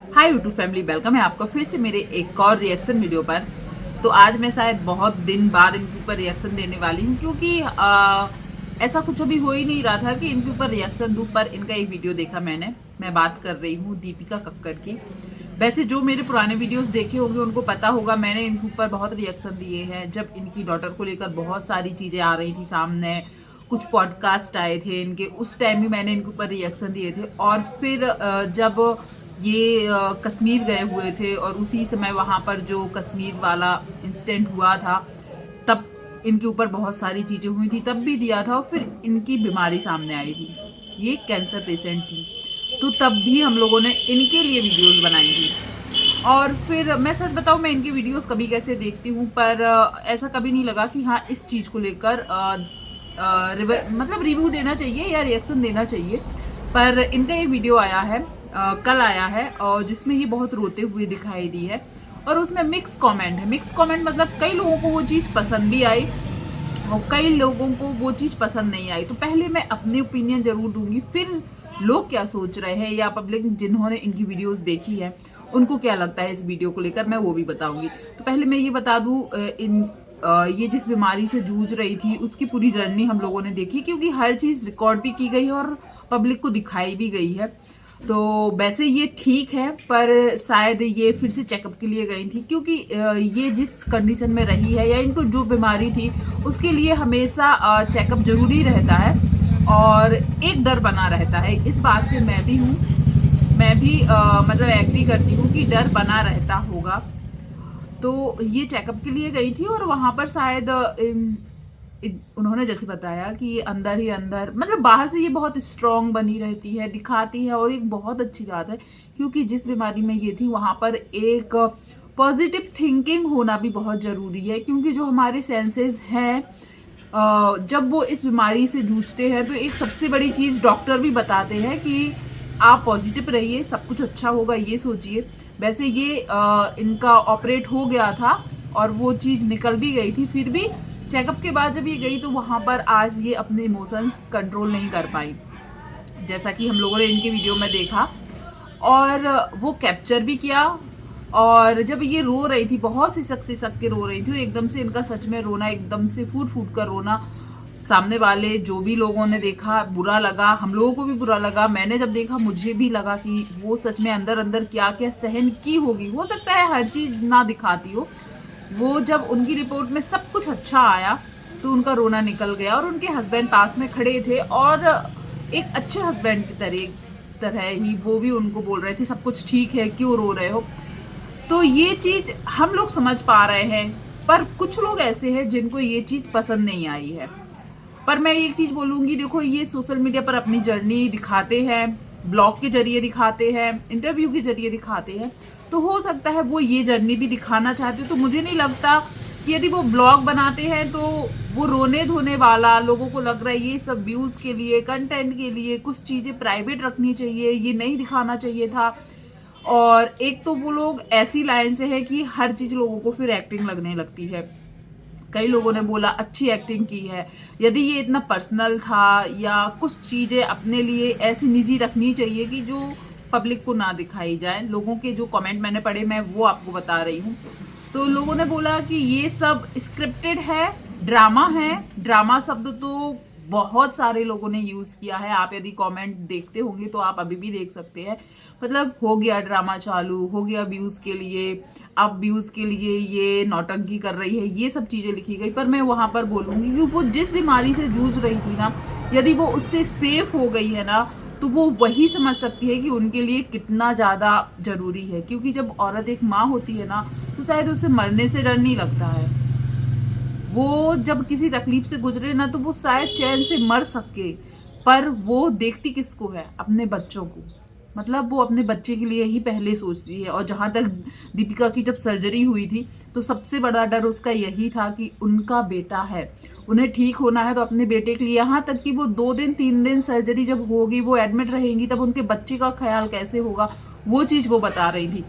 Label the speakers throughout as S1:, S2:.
S1: Hi YouTube family, welcome है आपका फिर से मेरे एक और रिएक्शन वीडियो पर। तो आज मैं शायद बहुत दिन बाद इनके ऊपर रिएक्शन देने वाली हूँ, क्योंकि ऐसा कुछ अभी हो ही नहीं रहा था कि इनके ऊपर रिएक्शन दूँ। पर इनका एक वीडियो देखा मैं बात कर रही हूँ दीपिका कक्कड़ की। वैसे जो मेरे पुराने वीडियोस देखे होंगे उनको पता होगा, मैंने इनके ऊपर बहुत रिएक्शन दिए हैं। जब इनकी डॉटर को लेकर बहुत सारी चीज़ें आ रही थी सामने, कुछ पॉडकास्ट आए थे इनके, उस टाइम भी मैंने इनके ऊपर रिएक्शन दिए थे। और फिर जब ये कश्मीर गए हुए थे और उसी समय वहाँ पर जो कश्मीर वाला इंसिडेंट हुआ था, तब इनके ऊपर बहुत सारी चीज़ें हुई थी, तब भी दिया था। और फिर इनकी बीमारी सामने आई थी, ये कैंसर पेशेंट थी, तो तब भी हम लोगों ने इनके लिए वीडियोस बनाई थी। और फिर मैं सच बताऊं, मैं इनकी वीडियोस कभी कैसे देखती हूँ, पर ऐसा कभी नहीं लगा कि हाँ इस चीज़ को लेकर मतलब रिव्यू देना चाहिए या रिएक्शन देना चाहिए। पर इनका एक वीडियो आया है, कल आया है, और जिसमें ये बहुत रोते हुए दिखाई दी है। और उसमें मिक्स कमेंट है। मिक्स कमेंट मतलब कई लोगों को वो चीज़ पसंद भी आई और कई लोगों को वो चीज़ पसंद नहीं आई। तो पहले मैं अपनी ओपिनियन ज़रूर दूंगी, फिर लोग क्या सोच रहे हैं या पब्लिक जिन्होंने इनकी वीडियोस देखी है उनको क्या लगता है इस वीडियो को लेकर, मैं वो भी बताऊंगी। तो पहले मैं ये बता दूं, ये जिस बीमारी से जूझ रही थी उसकी पूरी जर्नी हम लोगों ने देखी, क्योंकि हर चीज़ रिकॉर्ड भी की गई है और पब्लिक को दिखाई भी गई है। तो वैसे ये ठीक है, पर शायद ये फिर से चेकअप के लिए गई थी, क्योंकि ये जिस कंडीशन में रही है या इनको जो बीमारी थी उसके लिए हमेशा चेकअप जरूरी रहता है और एक डर बना रहता है। इस बात से मैं भी हूँ, मैं भी मतलब एग्री करती हूँ कि डर बना रहता होगा। तो ये चेकअप के लिए गई थी और वहाँ पर शायद उन्होंने जैसे बताया कि अंदर ही अंदर, मतलब बाहर से ये बहुत स्ट्रांग बनी रहती है, दिखाती है। और एक बहुत अच्छी बात है, क्योंकि जिस बीमारी में ये थी वहाँ पर एक पॉजिटिव थिंकिंग होना भी बहुत ज़रूरी है। क्योंकि जो हमारे सेंसेस हैं, जब वो इस बीमारी से जूझते हैं तो एक सबसे बड़ी चीज़ डॉक्टर भी बताते हैं कि आप पॉजिटिव रहिए, सब कुछ अच्छा होगा, ये सोचिए। वैसे ये इनका ऑपरेट हो गया था और वो चीज़ निकल भी गई थी, फिर भी चेकअप के बाद जब ये गई तो वहाँ पर आज ये अपने इमोशंस कंट्रोल नहीं कर पाई, जैसा कि हम लोगों ने इनके वीडियो में देखा। और वो कैप्चर भी किया। और जब ये रो रही थी, बहुत सिसक के रो रही थी, और एकदम से इनका सच में रोना, एकदम से फूट फूट कर रोना, सामने वाले जो भी लोगों ने देखा बुरा लगा, हम लोगों को भी बुरा लगा। मैंने जब देखा मुझे भी लगा कि वो सच में अंदर अंदर क्या क्या सहन की होगी। हो सकता है हर चीज़ ना दिखाती हो। वो जब उनकी रिपोर्ट में सब कुछ अच्छा आया तो उनका रोना निकल गया। और उनके हस्बैंड पास में खड़े थे और एक अच्छे हस्बैंड की तरह ही वो भी उनको बोल रहे थे सब कुछ ठीक है, क्यों रो रहे हो। तो ये चीज़ हम लोग समझ पा रहे हैं, पर कुछ लोग ऐसे हैं जिनको ये चीज़ पसंद नहीं आई है। पर मैं एक चीज़ बोलूँगी, देखो ये सोशल मीडिया पर अपनी जर्नी दिखाते हैं, ब्लॉग के जरिए दिखाते हैं, इंटरव्यू के जरिए दिखाते हैं। तो हो सकता है वो ये जर्नी भी दिखाना चाहते हो। तो मुझे नहीं लगता कि यदि वो ब्लॉग बनाते हैं तो वो रोने धोने वाला, लोगों को लग रहा है ये सब व्यूज़ के लिए, कंटेंट के लिए, कुछ चीज़ें प्राइवेट रखनी चाहिए, ये नहीं दिखाना चाहिए था। और एक तो वो लोग ऐसी लाइन से है कि हर चीज़ लोगों को फिर एक्टिंग लगने लगती है। कई लोगों ने बोला अच्छी एक्टिंग की है। यदि ये इतना पर्सनल था या कुछ चीज़ें अपने लिए ऐसी निजी रखनी चाहिए कि जो पब्लिक को ना दिखाई जाए। लोगों के जो कमेंट मैंने पढ़े मैं वो आपको बता रही हूँ। तो लोगों ने बोला कि ये सब स्क्रिप्टेड है, ड्रामा है। ड्रामा शब्द तो बहुत सारे लोगों ने यूज़ किया है। आप यदि कमेंट देखते होंगे तो आप अभी भी देख सकते हैं। मतलब हो गया ड्रामा चालू, हो गया व्यूज़ के लिए, अब व्यूज़ के लिए ये नौटंकी कर रही है, ये सब चीज़ें लिखी गई। पर मैं वहाँ पर बोलूँगी कि वो जिस बीमारी से जूझ रही थी ना, यदि वो उससे सेफ हो गई है ना, तो वो वही समझ सकती है कि उनके लिए कितना ज़्यादा ज़रूरी है। क्योंकि जब औरत एक माँ होती है ना, तो शायद उसे मरने से डर नहीं लगता है। वो जब किसी तकलीफ से गुजरे ना, तो वो शायद चैन से मर सके, पर वो देखती किसको है? अपने बच्चों को। मतलब वो अपने बच्चे के लिए ही पहले सोचती है। और जहाँ तक दीपिका की जब सर्जरी हुई थी तो सबसे बड़ा डर उसका यही था कि उनका बेटा है, उन्हें ठीक होना है, तो अपने बेटे के लिए। यहाँ तक कि वो 2 दिन 3 दिन सर्जरी जब होगी, वो एडमिट रहेंगी, तब उनके बच्चे का ख्याल कैसे होगा, वो चीज़ वो बता रही थी।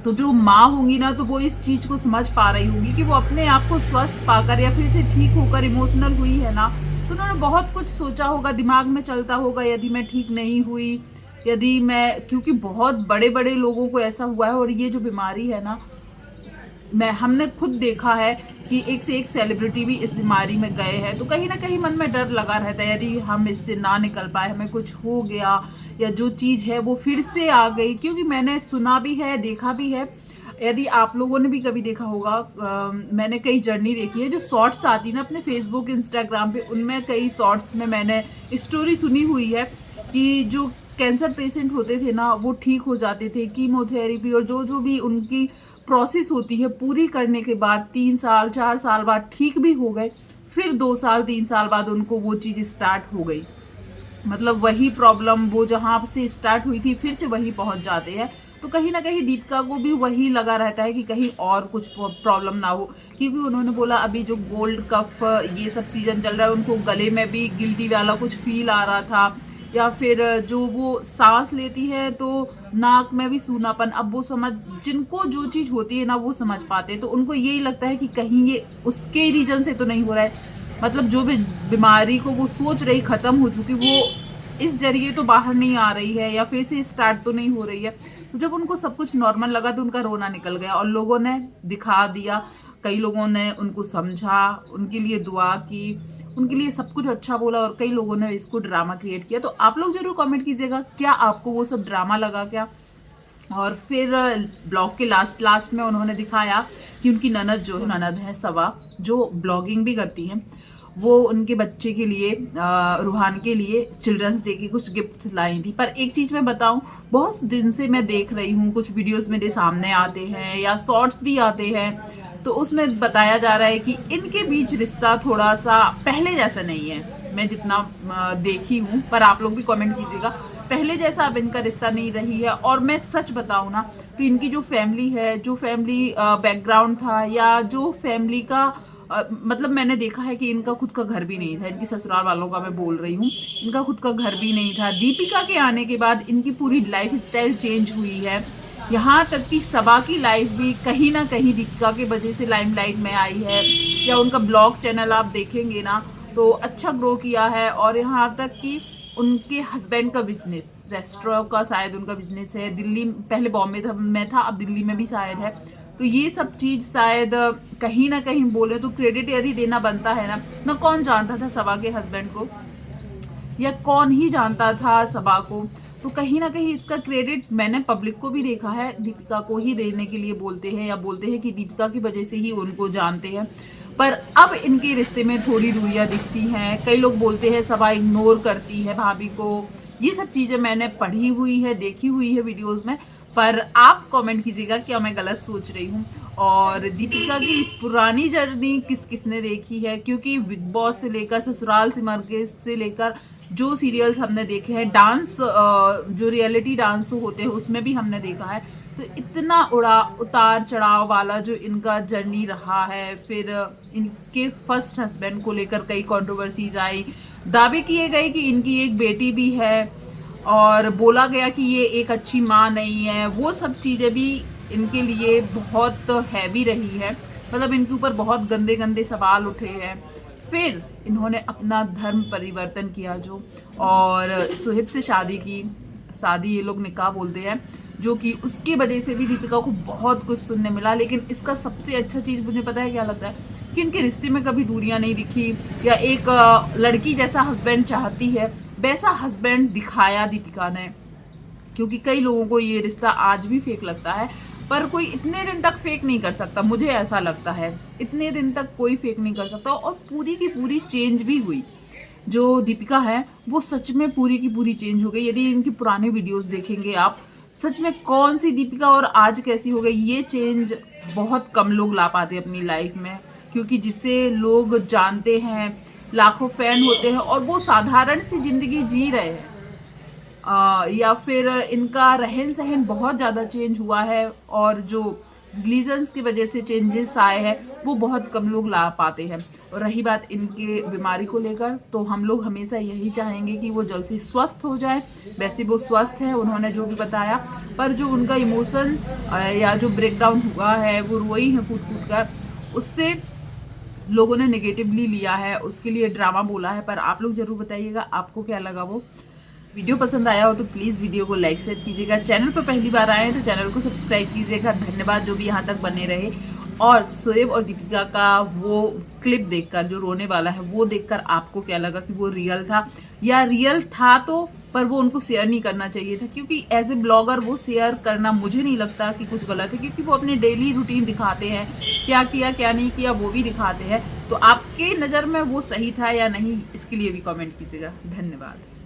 S1: तो जो माँ होंगी ना, तो वो इस चीज़ को समझ पा रही होंगी कि वो अपने आप को स्वस्थ पाकर या फिर से ठीक होकर इमोशनल हुई है ना, तो उन्होंने बहुत कुछ सोचा होगा, दिमाग में चलता होगा यदि मैं ठीक नहीं हुई यदि मैं, क्योंकि बहुत बड़े बड़े लोगों को ऐसा हुआ है, और ये जो बीमारी है ना, हमने खुद देखा है कि एक से एक सेलिब्रिटी भी इस बीमारी में गए हैं। तो कहीं ना कहीं मन में डर लगा रहता है, यदि हम इससे ना निकल पाए, हमें कुछ हो गया या जो चीज़ है वो फिर से आ गई। क्योंकि मैंने सुना भी है, देखा भी है। यदि आप लोगों ने भी कभी देखा होगा, मैंने कई जर्नी देखी है, जो शॉर्ट्स आती ना अपने फेसबुक इंस्टाग्राम पे, उनमें कई शॉर्ट्स में मैंने स्टोरी सुनी हुई है कि जो कैंसर पेशेंट होते थे ना, वो ठीक हो जाते थे। कीमोथेरेपी और जो जो भी उनकी प्रोसेस होती है पूरी करने के बाद 3 साल 4 साल बाद ठीक भी हो गए, फिर 2 साल 3 साल बाद उनको वो चीज़ स्टार्ट हो गई। मतलब वही प्रॉब्लम वो जहाँ से स्टार्ट हुई थी फिर से वही पहुँच जाते हैं। तो कहीं ना कहीं दीपिका को भी वही लगा रहता है कि कहीं और कुछ प्रॉब्लम ना हो, क्योंकि उन्होंने बोला अभी जो गोल्ड कप ये सब सीजन चल रहा है, उनको गले में भी गिल्टी वाला कुछ फील आ रहा था, या फिर जो वो सांस लेती है तो नाक में भी सूनापन। अब वो समझ, जिनको जो चीज़ होती है ना वो समझ पाते हैं, तो उनको यही लगता है कि कहीं ये उसके रीजन से तो नहीं हो रहा है। मतलब जो भी बीमारी को वो सोच रही ख़त्म हो चुकी, वो इस जरिए तो बाहर नहीं आ रही है या फिर से स्टार्ट तो नहीं हो रही है। तो जब उनको सब कुछ नॉर्मल लगा तो उनका रोना निकल गया, और लोगों ने दिखा दिया, कई लोगों ने उनको समझा, उनके लिए दुआ की, उनके लिए सब कुछ अच्छा बोला, और कई लोगों ने इसको ड्रामा क्रिएट किया। तो आप लोग जरूर कमेंट कीजिएगा, क्या आपको वो सब ड्रामा लगा क्या? और फिर ब्लॉग के लास्ट में उन्होंने दिखाया कि उनकी ननद, जो ननद है सवा, जो ब्लॉगिंग भी करती हैं, वो उनके बच्चे के लिए, रूहान के लिए चिल्ड्रंस डे की कुछ गिफ्ट्स लाई थी। पर एक चीज़ मैं बताऊं, बहुत दिन से मैं देख रही हूँ, कुछ वीडियोस मेरे सामने आते हैं या शॉर्ट्स भी आते हैं, तो उसमें बताया जा रहा है कि इनके बीच रिश्ता थोड़ा सा पहले जैसा नहीं है। मैं जितना देखी हूँ, पर आप लोग भी कमेंट कीजिएगा, पहले जैसा अब इनका रिश्ता नहीं रही है। और मैं सच बताऊँ ना, तो इनकी जो फैमिली है, जो फैमिली बैकग्राउंड था, या जो फैमिली का मतलब मैंने देखा है कि इनका खुद का घर भी नहीं था। इनकी ससुराल वालों का मैं बोल रही हूँ, इनका खुद का घर भी नहीं था। दीपिका के आने के बाद इनकी पूरी लाइफ स्टाइल चेंज हुई है, यहाँ तक कि सबा की लाइफ भी कहीं ना कहीं दीपिका की वजह से लाइमलाइट में आई है। या उनका ब्लॉग चैनल आप देखेंगे ना तो अच्छा ग्रो किया है। और यहाँ तक कि उनके हस्बैंड का बिजनेस, रेस्टोरेंट का शायद उनका बिजनेस है दिल्ली, पहले बॉम्बे में था, अब दिल्ली में भी शायद है। तो ये सब चीज़ शायद कहीं ना कहीं बोले तो क्रेडिट यदि देना बनता है ना कौन जानता था सबा के हस्बैंड को, या कौन ही जानता था सबा को। तो कहीं ना कहीं इसका क्रेडिट मैंने पब्लिक को भी देखा है, दीपिका को ही देने के लिए बोलते हैं, या बोलते हैं कि दीपिका की वजह से ही उनको जानते हैं। पर अब इनके रिश्ते में थोड़ी दूरियां दिखती हैं। कई लोग बोलते हैं सबा इग्नोर करती है भाभी को। ये सब चीज़ें मैंने पढ़ी हुई है, देखी हुई है वीडियोस में। पर आप कमेंट कीजिएगा क्या मैं गलत सोच रही हूँ। और दीपिका की पुरानी जर्नी किस किसने देखी है, क्योंकि बिग बॉस से लेकर ससुराल सिमर के से लेकर जो सीरियल्स हमने देखे हैं, डांस जो रियलिटी डांस होते हैं उसमें भी हमने देखा है। तो इतना उतार चढ़ाव वाला जो इनका जर्नी रहा है। फिर इनके फर्स्ट हस्बैंड को लेकर कई कंट्रोवर्सीज आई, दावे किए गए कि इनकी एक बेटी भी है, और बोला गया कि ये एक अच्छी माँ नहीं है। वो सब चीज़ें भी इनके लिए बहुत हैवी रही है, मतलब इनके ऊपर बहुत गंदे गंदे सवाल उठे हैं। फिर इन्होंने अपना धर्म परिवर्तन किया जो, और सुहिब से शादी ये लोग निकाह बोलते हैं, जो कि उसकी वजह से भी दीपिका को बहुत कुछ सुनने मिला। लेकिन इसका सबसे अच्छा चीज़ मुझे पता है क्या लगता है, कि इनके रिश्ते में कभी दूरियां नहीं दिखी, या एक लड़की जैसा हस्बैंड चाहती है वैसा हस्बैंड दिखाया दीपिका ने। क्योंकि कई लोगों को ये रिश्ता आज भी फेक लगता है, पर कोई इतने दिन तक फेक नहीं कर सकता, मुझे ऐसा लगता है इतने दिन तक कोई फेक नहीं कर सकता। और पूरी की पूरी चेंज भी हुई, जो दीपिका है वो सच में पूरी की पूरी चेंज हो गई। यदि इनकी पुरानी वीडियोस देखेंगे आप, सच में कौन सी दीपिका और आज कैसी हो गई, ये चेंज बहुत कम लोग ला पाते अपनी लाइफ में। क्योंकि जिसे लोग जानते हैं, लाखों फैन होते हैं, और वो साधारण सी जिंदगी जी रहे हैं, या फिर इनका रहन सहन बहुत ज़्यादा चेंज हुआ है, और जो रिलीजन्स की वजह से चेंजेस आए हैं वो बहुत कम लोग ला पाते हैं। और रही बात इनके बीमारी को लेकर, तो हम लोग हमेशा यही चाहेंगे कि वो जल्द से स्वस्थ हो जाए। वैसे वो स्वस्थ है, उन्होंने जो भी बताया, पर जो उनका इमोशंस या जो ब्रेकडाउन हुआ है, वो रोई हैं फूट फूट कर, उससे लोगों ने नेगेटिवली लिया है, उसके लिए ड्रामा बोला है। पर आप लोग ज़रूर बताइएगा आपको क्या लगा वो वीडियो पसंद आया हो तो प्लीज़ वीडियो को लाइक शेयर कीजिएगा। चैनल पर पहली बार आए हैं तो चैनल को सब्सक्राइब कीजिएगा। धन्यवाद जो भी यहाँ तक बने रहे। और शोएब और दीपिका का वो क्लिप देखकर जो रोने वाला है वो देखकर आपको क्या लगा कि वो रियल था या रियल था तो पर वो उनको शेयर नहीं करना चाहिए था, क्योंकि एज ए ब्लॉगर वो शेयर करना मुझे नहीं लगता कि कुछ गलत है, क्योंकि वो अपने डेली रूटीन दिखाते हैं, क्या किया क्या नहीं किया वो भी दिखाते हैं। तो आपके नज़र में वो सही था या नहीं, इसके लिए भी कमेंट कीजिएगा। धन्यवाद।